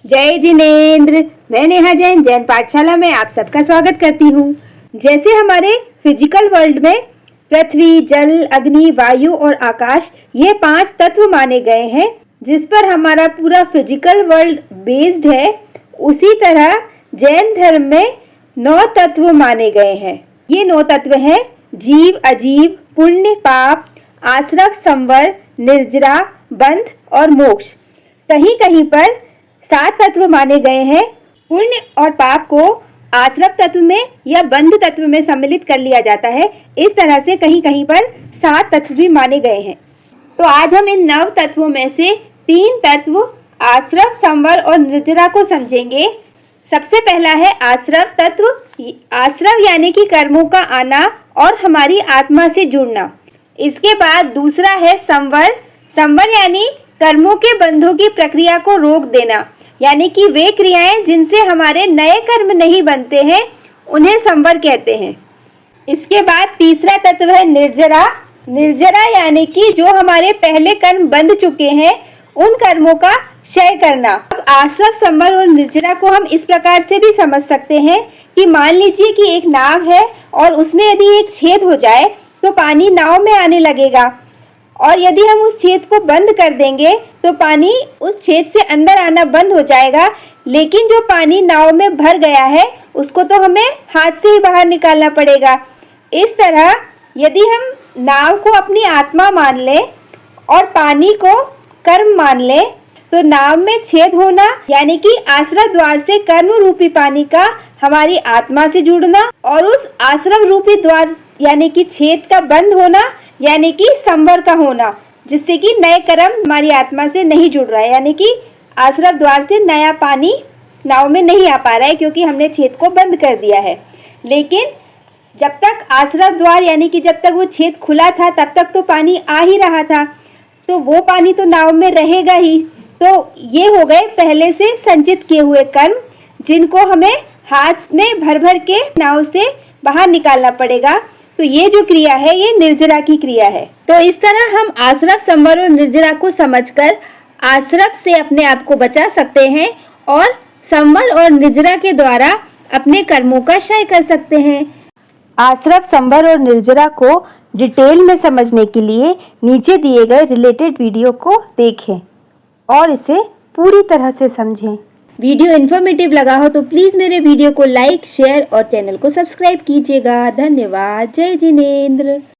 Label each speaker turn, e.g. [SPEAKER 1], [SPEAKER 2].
[SPEAKER 1] जय जिनेन्द्र। मैं नेहा जैन जैन पाठशाला में आप सबका स्वागत करती हूँ। जैसे हमारे फिजिकल वर्ल्ड में पृथ्वी, जल, अग्नि, वायु और आकाश ये 5 तत्व माने गए हैं जिस पर हमारा पूरा फिजिकल वर्ल्ड बेस्ड है, उसी तरह जैन धर्म में 9 तत्व माने गए हैं। ये 9 तत्व हैं जीव, अजीव, पुण्य, पाप, आश्रव, संवर, निर्जरा, बंध और मोक्ष। कहीं कहीं पर 7 तत्व माने गए हैं। पुण्य और पाप को आश्रव तत्व में या बंध तत्व में सम्मिलित कर लिया जाता है। इस तरह से कहीं कहीं पर 7 तत्व भी माने गए हैं। तो आज हम इन 9 तत्वों में से 3 तत्व आश्रव, संवर और निर्जरा को समझेंगे। सबसे पहला है आश्रव तत्व। आश्रव यानी कि कर्मों का आना और हमारी आत्मा से जुड़ना। इसके बाद दूसरा है संवर। संवर यानी कर्मों के बंधों की प्रक्रिया को रोक देना, यानी कि वे क्रियाएं जिनसे हमारे नए कर्म नहीं बनते हैं उन्हें संवर कहते हैं। इसके बाद तीसरा तत्व है निर्जरा। निर्जरा यानी कि जो हमारे पहले कर्म बंध चुके हैं उन कर्मों का क्षय करना। अब आश्रव, संवर और निर्जरा को हम इस प्रकार से भी समझ सकते हैं कि मान लीजिए कि एक नाव है और उसमें यदि एक छेद हो जाए तो पानी नाव में आने लगेगा, और यदि हम उस छेद को बंद कर देंगे तो पानी उस छेद से अंदर आना बंद हो जाएगा। लेकिन जो पानी नाव में भर गया है उसको तो हमें हाथ से ही बाहर निकालना पड़ेगा। इस तरह यदि हम नाव को अपनी आत्मा मान लें और पानी को कर्म मान लें तो नाव में छेद होना यानी कि आश्रव द्वार से कर्म रूपी पानी का हमारी आत्मा से जुड़ना, और उस आश्रव रूपी द्वार यानी कि छेद का बंद होना यानी कि संवर का होना, जिससे कि नए कर्म हमारी आत्मा से नहीं जुड़ रहा है, यानी कि आश्रव द्वार से नया पानी नाव में नहीं आ पा रहा है क्योंकि हमने छेद को बंद कर दिया है। लेकिन जब तक आश्रव द्वार यानी कि जब तक वो छेद खुला था तब तक तो पानी आ ही रहा था, तो वो पानी तो नाव में रहेगा ही। तो ये हो गए पहले से संचित किए हुए कर्म, जिनको हमें हाथ में भर भर के नाव से बाहर निकालना पड़ेगा। तो ये जो क्रिया है ये निर्जरा की क्रिया है। तो इस तरह हम आश्रव, संवर और निर्जरा को समझकर आश्रव से अपने आप को बचा सकते हैं और संवर और निर्जरा के द्वारा अपने कर्मों का क्षय कर सकते हैं। आश्रव, संवर और निर्जरा को डिटेल में समझने के लिए नीचे दिए गए रिलेटेड वीडियो को देखें और इसे पूरी तरह से समझें। वीडियो इन्फॉर्मेटिव लगा हो तो प्लीज़ मेरे वीडियो को लाइक, शेयर और चैनल को सब्सक्राइब कीजिएगा। धन्यवाद। जय जिनेन्द्र।